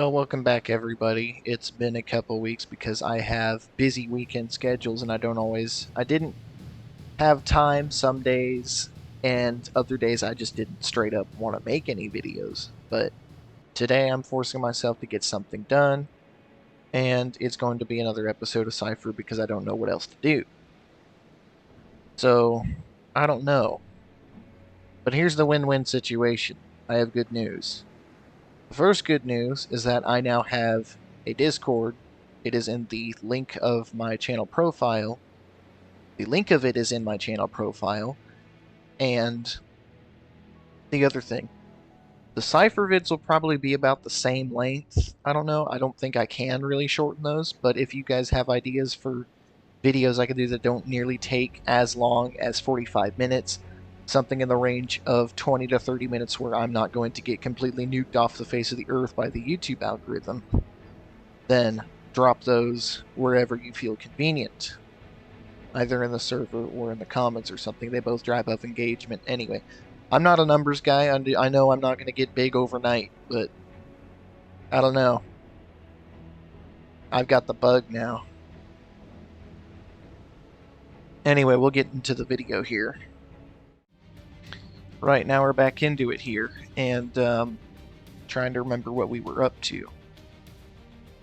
Well, welcome back, everybody. It's been a couple weeks because I have busy weekend schedules and I didn't have time some days, and other days I just didn't straight up want to make any videos. But today I'm forcing myself to get something done, and it's going to be another episode of Saipher because I don't know what else to do. So, I don't know. But here's the win-win situation. I have good news. The first good news is that I now have a Discord. It is in the link of my channel profile. The link of it is in my channel profile. And the other thing, the Saipher vids will probably be about the same length. I don't know. I don't think I can really shorten those, but if you guys have ideas for videos I could do that don't nearly take as long as 45 minutes, something in the range of 20 to 30 minutes where I'm not going to get completely nuked off the face of the earth by the YouTube algorithm, then drop those wherever you feel convenient. Either in the server or in the comments or something. They both drive up engagement. Anyway, I'm not a numbers guy. I know I'm not going to get big overnight, but I don't know. I've got the bug now. Anyway, we'll get into the video here. Right, now we're back into it here, and trying to remember what we were up to.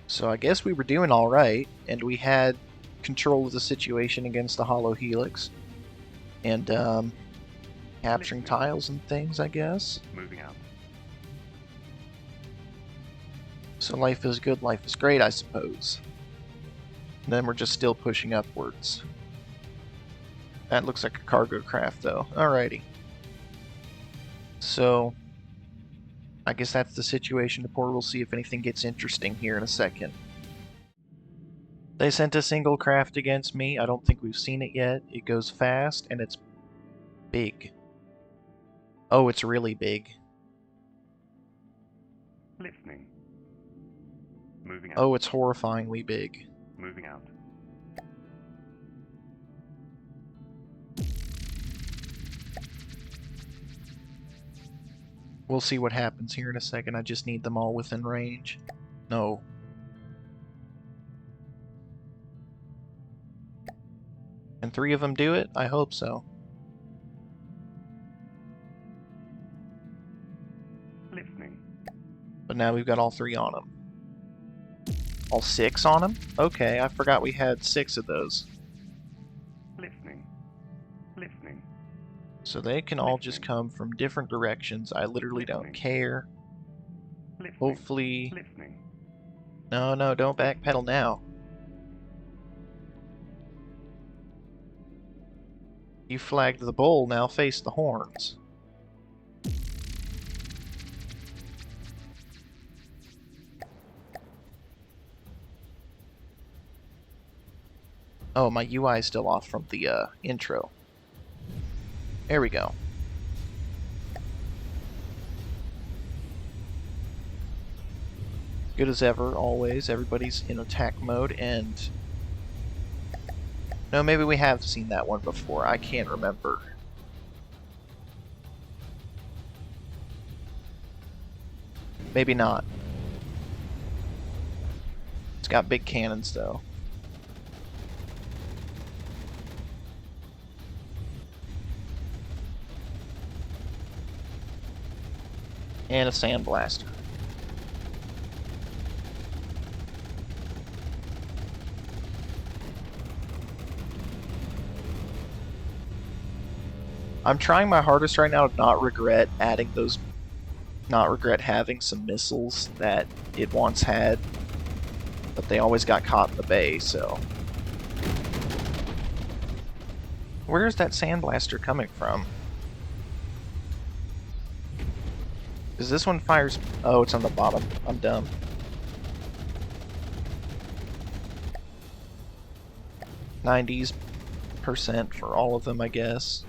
So I guess we were doing alright, and we had control of the situation against the Hollow Helix. And capturing tiles and things, I guess. Moving out. So life is good, life is great, I suppose. And then we're just still pushing upwards. That looks like a cargo craft, though. Alrighty. So, I guess that's the situation to pour. We'll see if anything gets interesting here in a second. They sent a single craft against me. I don't think we've seen it yet. It goes fast, and it's big. Oh, it's really big. Listening. Moving out. Oh, it's horrifyingly big. Moving out. We'll see what happens here in a second. I just need them all within range. No. Can 3 of them do it? I hope so. Listening. But now we've got all 3 on them. All 6 on them? Okay, I forgot we had 6 of those. Listening. Listening. So they can all just come from different directions. I literally don't care. Listening. Hopefully... Listening. No, don't backpedal now. You flagged the bull, now face the horns. Oh, my UI is still off from the intro. There we go. Good as ever, always. Everybody's in attack mode, and... No, maybe we have seen that one before. I can't remember. Maybe not. It's got big cannons, though. And a sandblaster. I'm trying my hardest right now to not regret having some missiles that it once had, but they always got caught in the bay, so. Where's that sandblaster coming from? Because this one fires... Oh, it's on the bottom. I'm dumb. %90s for all of them, I guess.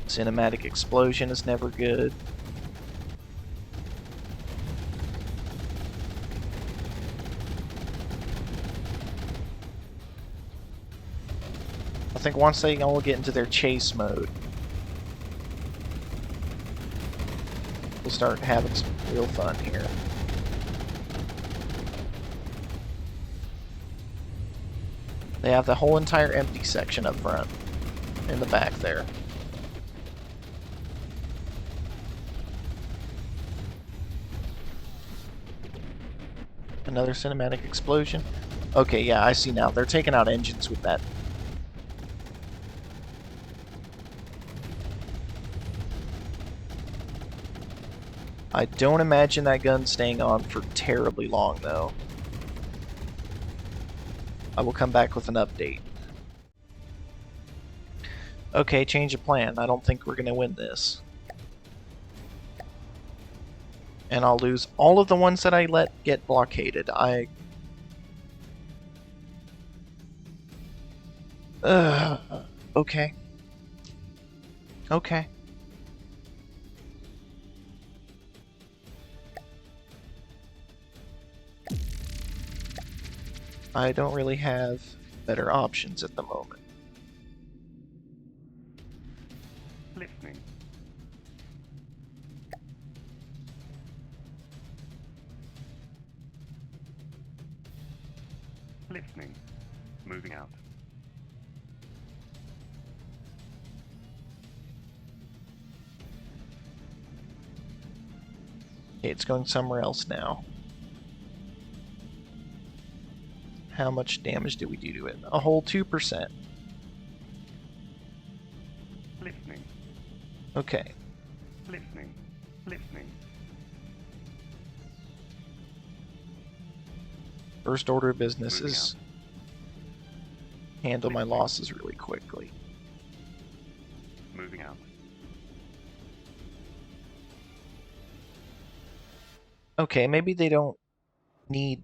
Cinematic explosion is never good. I think once they all get into their chase mode, we'll start having some real fun here. They have the whole entire empty section up front, in the back there. Another cinematic explosion. Okay, yeah, I see now. They're taking out engines with that. I don't imagine that gun staying on for terribly long, though. I will come back with an update. Okay, change of plan. I don't think we're going to win this. And I'll lose all of the ones that I let get blockaded. Okay. Okay. I don't really have better options at the moment. Listening. Listening. Moving out. Okay, it's going somewhere else now. How much damage did we do to it? A whole 2%. Listening. Okay. Listening. Listening. First order of business Moving is handle my losses really quickly. Moving out. Okay, maybe they don't need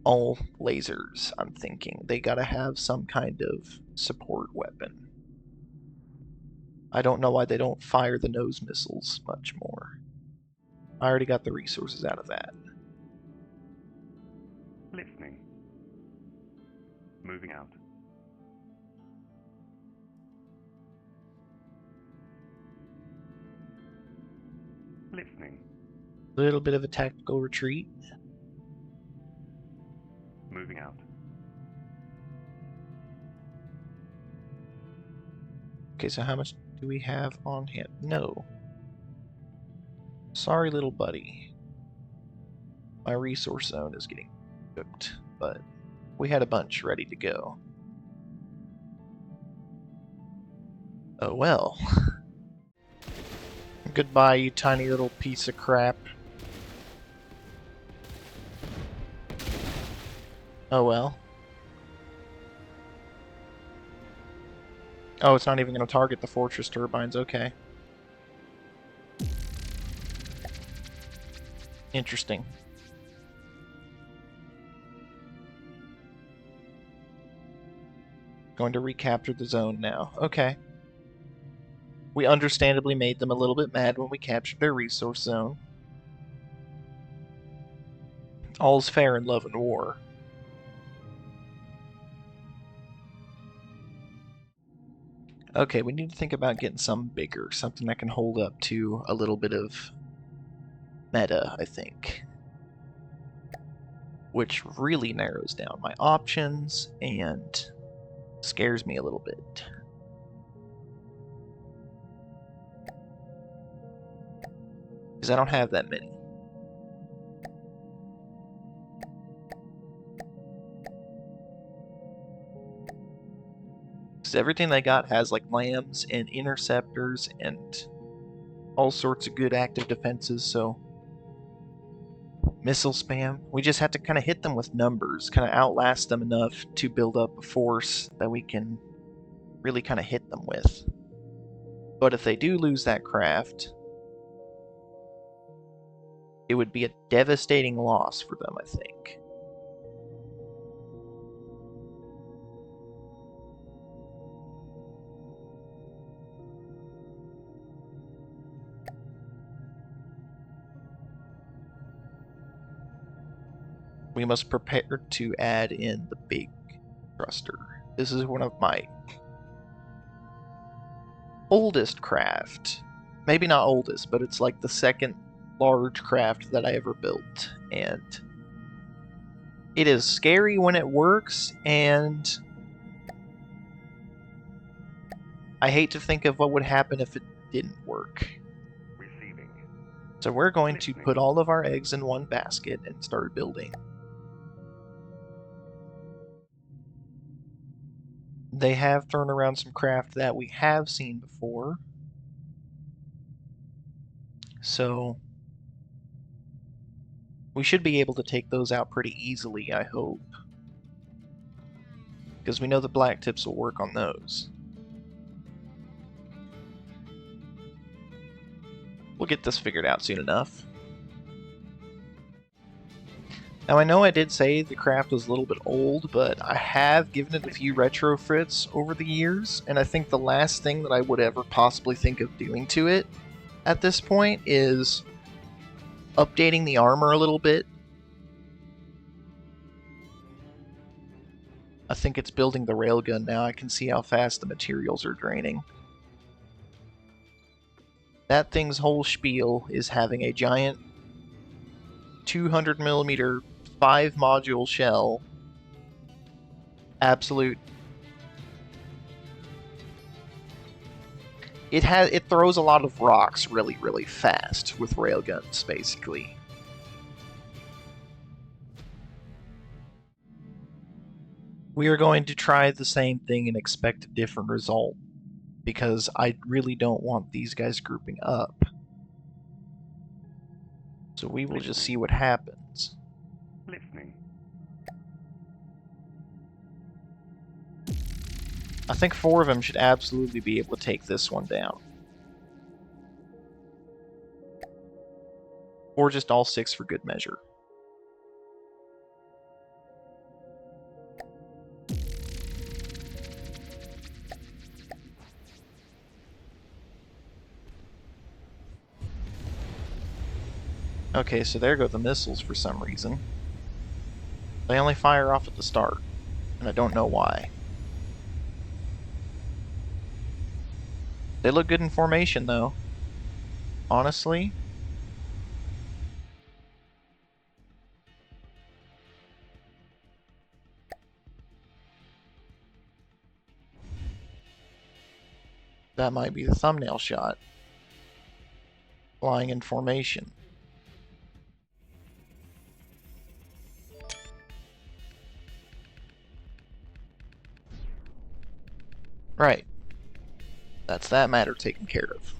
all lasers, I'm thinking. They gotta have some kind of support weapon. I don't know why they don't fire the nose missiles much more. I already got the resources out of that. Listening. Moving out. Listening. A little bit of a tactical retreat. Moving out. Okay, so how much do we have on hand? No. Sorry, little buddy. My resource zone is getting cooked, but we had a bunch ready to go. Oh well. Goodbye, you tiny little piece of crap. Oh well. Oh, it's not even going to target the fortress turbines, okay. Interesting. Going to recapture the zone now, okay. We understandably made them a little bit mad when we captured their resource zone. All's fair in love and war. Okay, we need to think about getting something bigger, something that can hold up to a little bit of meta, I think. Which really narrows down my options and scares me a little bit. Because I don't have that many. Because everything they got has like lambs and interceptors and all sorts of good active defenses, so missile spam. We just have to kind of hit them with numbers, kind of outlast them enough to build up a force that we can really kind of hit them with. But if they do lose that craft, it would be a devastating loss for them, I think. We must prepare to add in the big thruster. This is one of my oldest craft. Maybe not oldest, but it's like the second large craft that I ever built. And It is scary when it works, and I hate to think of what would happen if it didn't work. Receiving. So we're going to Listening. put all of our eggs in one basket and start building. They have thrown around some craft that we have seen before. So we should be able to take those out pretty easily, I hope. Because we know the black tips will work on those. We'll get this figured out soon enough. Now I know I did say the craft was a little bit old, but I have given it a few retrofits over the years, and I think the last thing that I would ever possibly think of doing to it at this point is updating the armor a little bit. I think it's building the railgun now. I can see how fast the materials are draining. That thing's whole spiel is having a giant 200mm 5-module shell. Absolute. It throws a lot of rocks really, really fast with railguns, basically. We are going to try the same thing and expect a different result, because I really don't want these guys grouping up. So we will just see what happens. Listening. I think 4 of them should absolutely be able to take this one down. Or just all 6 for good measure. Okay, so there go the missiles for some reason. They only fire off at the start, and I don't know why. They look good in formation, though. Honestly. That might be the thumbnail shot. Flying in formation. Right. That's that matter taken care of.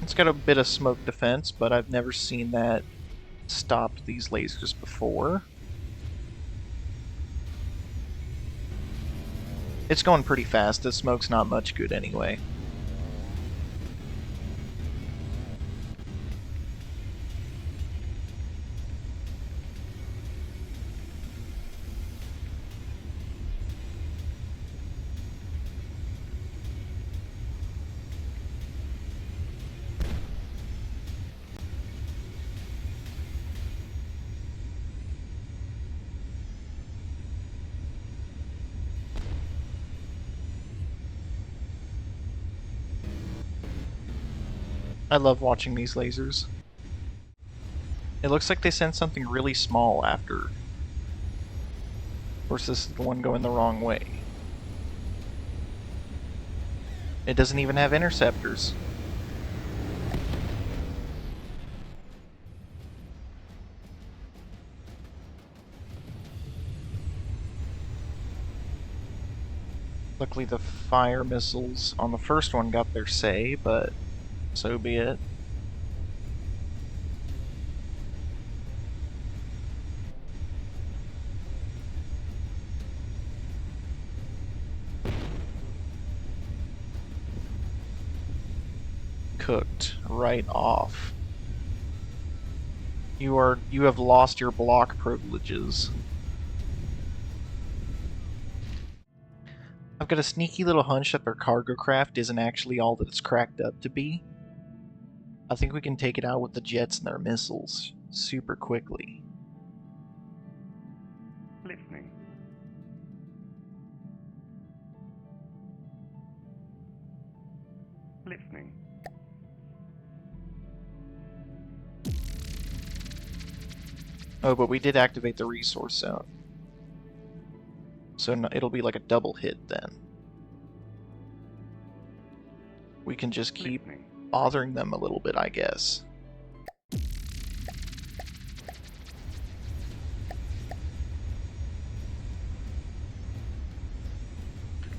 It's got a bit of smoke defense, but I've never seen that stop these lasers before. It's going pretty fast. The smoke's not much good anyway. I love watching these lasers. It looks like they sent something really small after. Of course, this is the one going the wrong way. It doesn't even have interceptors. Luckily the fire missiles on the first one got their say, but so be it. Cooked right off. You have lost your block privileges. I've got a sneaky little hunch that their cargo craft isn't actually all that it's cracked up to be. I think we can take it out with the jets and their missiles super quickly. Listening. Listening. Oh, but we did activate the resource zone. So it'll be like a double hit then. We can just keep Listening. bothering them a little bit, I guess.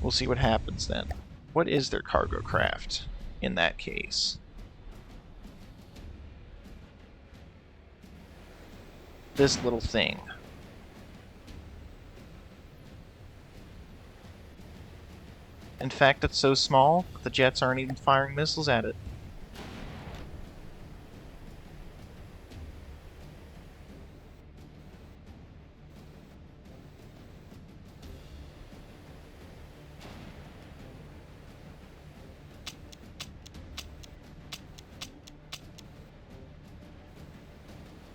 We'll see what happens then. What is their cargo craft in that case? This little thing. In fact, it's so small that the jets aren't even firing missiles at it.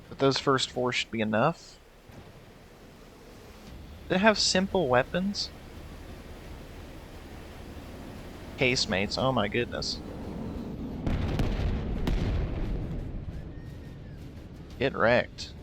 But those first 4 should be enough. They have simple weapons. Casemates, oh my goodness. Get wrecked.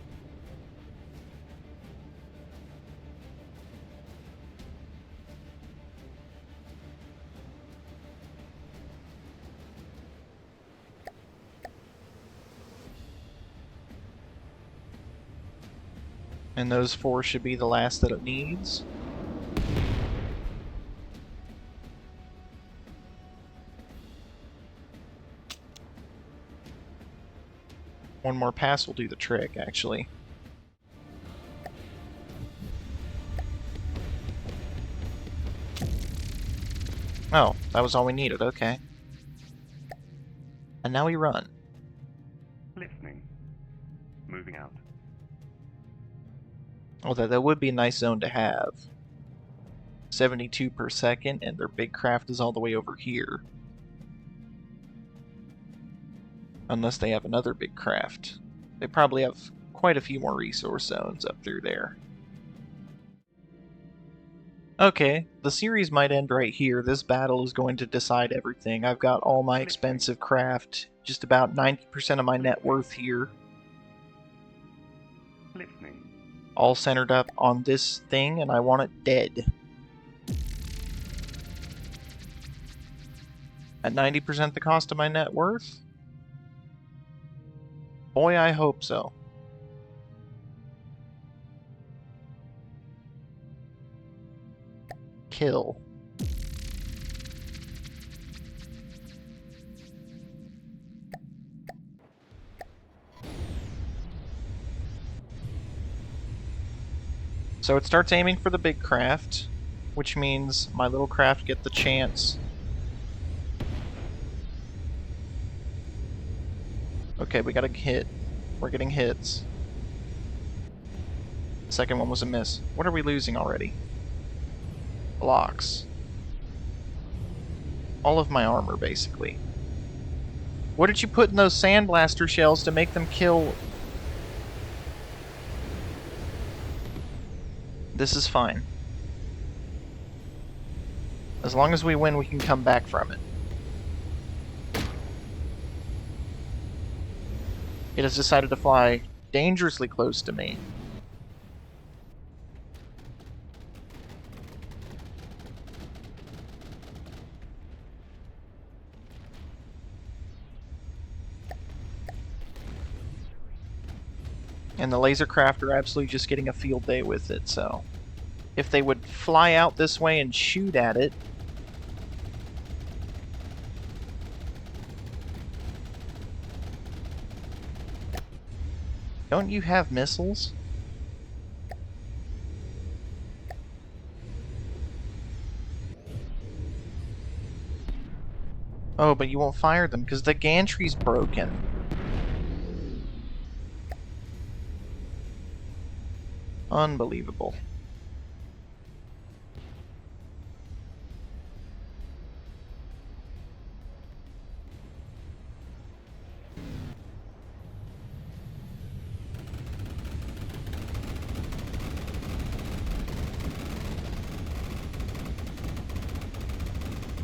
And those 4 should be the last that it needs. One more pass will do the trick, actually. Oh, that was all we needed, okay. And now we run. Listening. Moving out. Although that would be a nice zone to have. 72 per second, and their big craft is all the way over here. Unless they have another big craft. They probably have quite a few more resource zones up through there. Okay, the series might end right here. This battle is going to decide everything. I've got all my expensive craft, just about 90% of my net worth here. Listening. All centered up on this thing, and I want it dead. At 90% the cost of my net worth? Boy, I hope so. Kill. So it starts aiming for the big craft, which means my little craft get the chance. Okay, we got a hit. We're getting hits. The second one was a miss. What are we losing already? Blocks. All of my armor, basically. What did you put in those sandblaster shells to make them kill? This is fine. As long as we win, we can come back from it. It has decided to fly dangerously close to me. And the laser craft are absolutely just getting a field day with it, so... If they would fly out this way and shoot at it... Don't you have missiles? Oh, but you won't fire them because the gantry's broken. Unbelievable.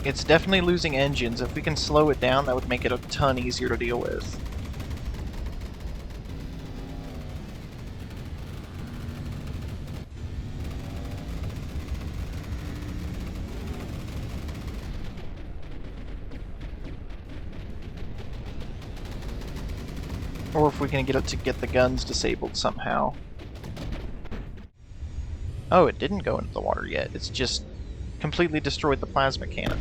It's definitely losing engines. If we can slow it down, that would make it a ton easier to deal with. Or if we can get it to get the guns disabled somehow. Oh, it didn't go into the water yet. It's just completely destroyed the plasma cannon.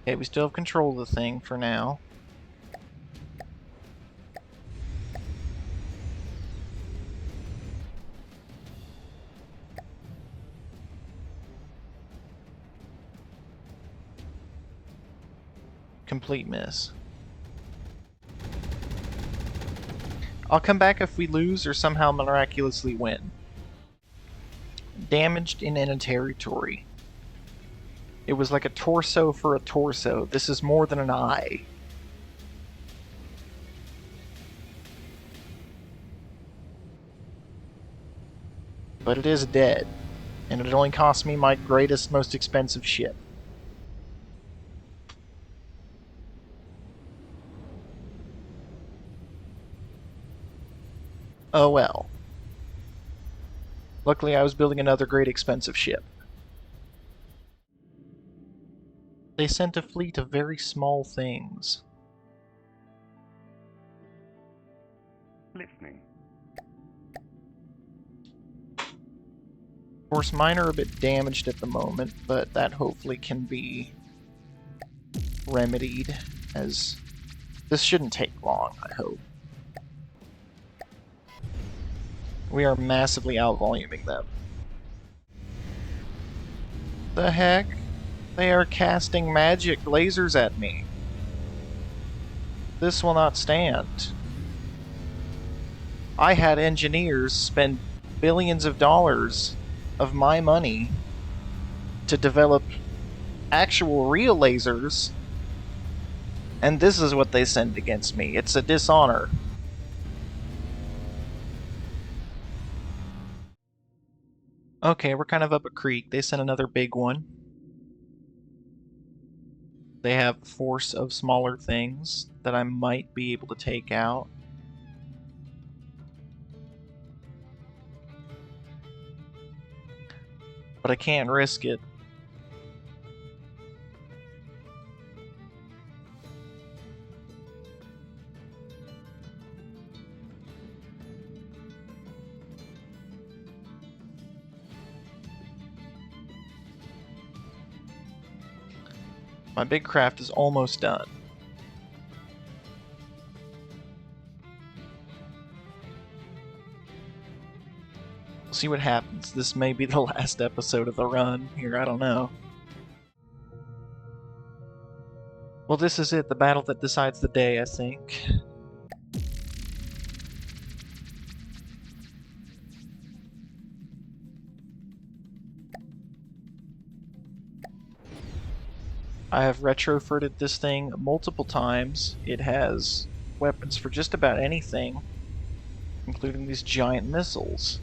Okay, we still have control of the thing for now. Complete miss. I'll come back if we lose or somehow miraculously win. Damaged in enemy territory. It was like a torso for a torso. This is more than an eye. But it is dead, and it only cost me my greatest, most expensive ship. Oh well. Luckily I was building another great expensive ship. They sent a fleet of very small things. Listening. Of course, mine are a bit damaged at the moment, but that hopefully can be remedied, as this shouldn't take long, I hope. We are massively outvoluming them. The heck? They are casting magic lasers at me. This will not stand. I had engineers spend billions of dollars of my money to develop actual real lasers, and this is what they send against me. It's a dishonor. Okay, we're kind of up a creek. They sent another big one. They have a force of smaller things that I might be able to take out. But I can't risk it. My big craft is almost done. We'll see what happens. This may be the last episode of the run here, I don't know. Well, this is it, the battle that decides the day, I think. I have retrofitted this thing multiple times. It has weapons for just about anything, including these giant missiles.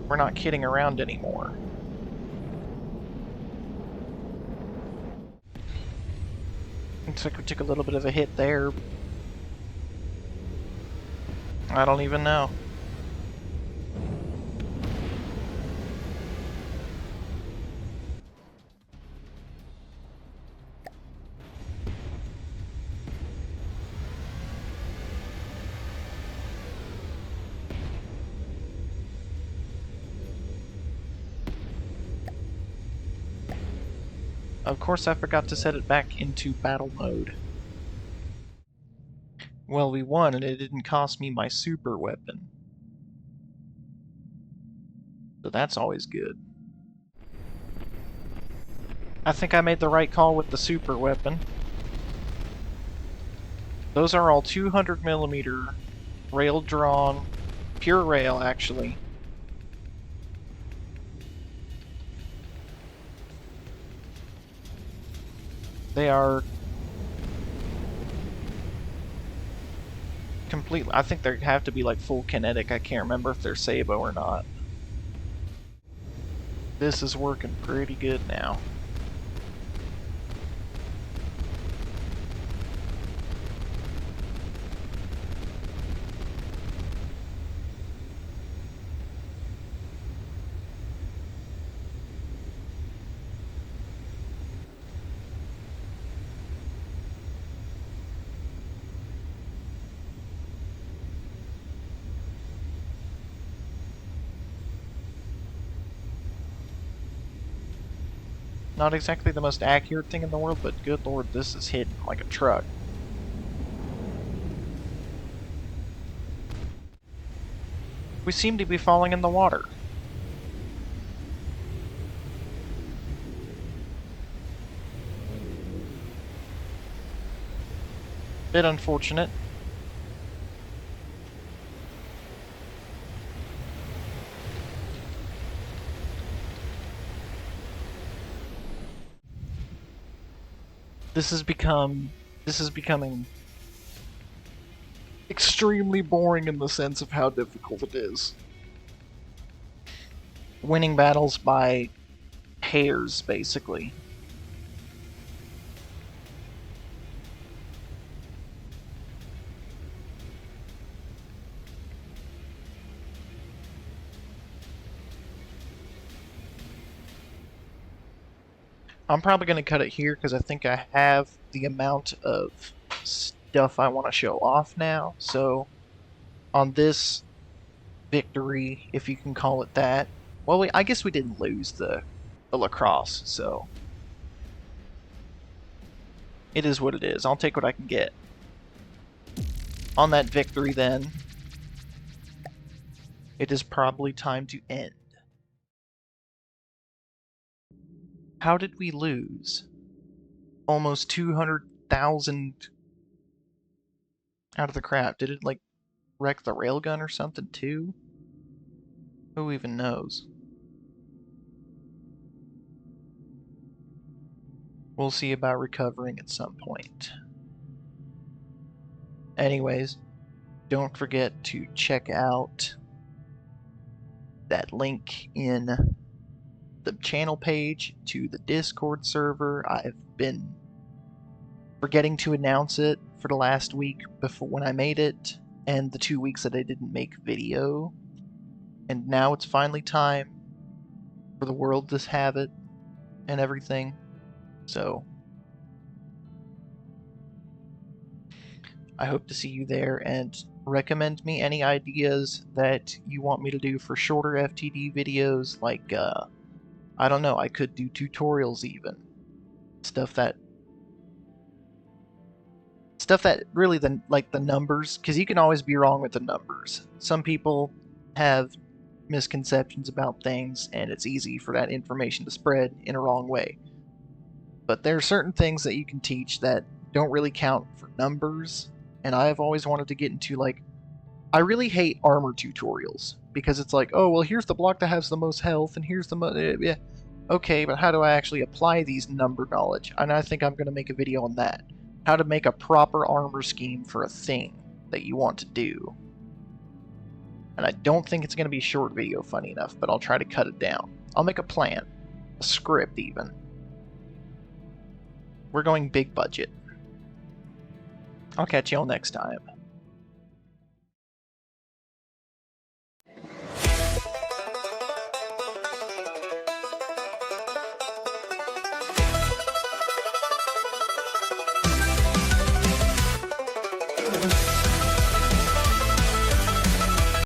We're not kidding around anymore. Looks like we took a little bit of a hit there. I don't even know. Of course, I forgot to set it back into battle mode. Well, we won, and it didn't cost me my super weapon. So that's always good. I think I made the right call with the super weapon. Those are all 200mm rail drawn, pure rail actually. They are completely, I think they have to be like full kinetic. I can't remember if they're Sabo or not. This is working pretty good now. Not exactly the most accurate thing in the world, but good lord, this is hitting like a truck. We seem to be falling in the water. Bit unfortunate. This is becoming extremely boring in the sense of how difficult it is. Winning battles by hairs, basically. I'm probably going to cut it here because I think I have the amount of stuff I want to show off now. So, on this victory, if you can call it that, well, I guess we didn't lose the lacrosse, so it is what it is. I'll take what I can get. On that victory, then, it is probably time to end. How did we lose? Almost 200,000 out of the crap. Did it, like, wreck the railgun or something, too? Who even knows? We'll see about recovering at some point. Anyways, don't forget to check out that link in the channel page to the Discord server. I've been forgetting to announce it for the last week before when I made it, and the 2 weeks that I didn't make video. And now it's finally time for the world to have it and everything. So I hope to see you there, and recommend me any ideas that you want me to do for shorter FTD videos, like, I don't know, I could do tutorials even. Stuff that really, like the numbers, because you can always be wrong with the numbers. Some people have misconceptions about things, and it's easy for that information to spread in a wrong way. But there are certain things that you can teach that don't really count for numbers, and I've always wanted to get into, like, I really hate armor tutorials, because it's like, oh, well, here's the block that has the most health, and here's the yeah. Okay, but how do I actually apply these number knowledge? And I think I'm going to make a video on that. How to make a proper armor scheme for a thing that you want to do. And I don't think it's going to be a short video, funny enough, but I'll try to cut it down. I'll make a plan. A script, even. We're going big budget. I'll catch y'all next time.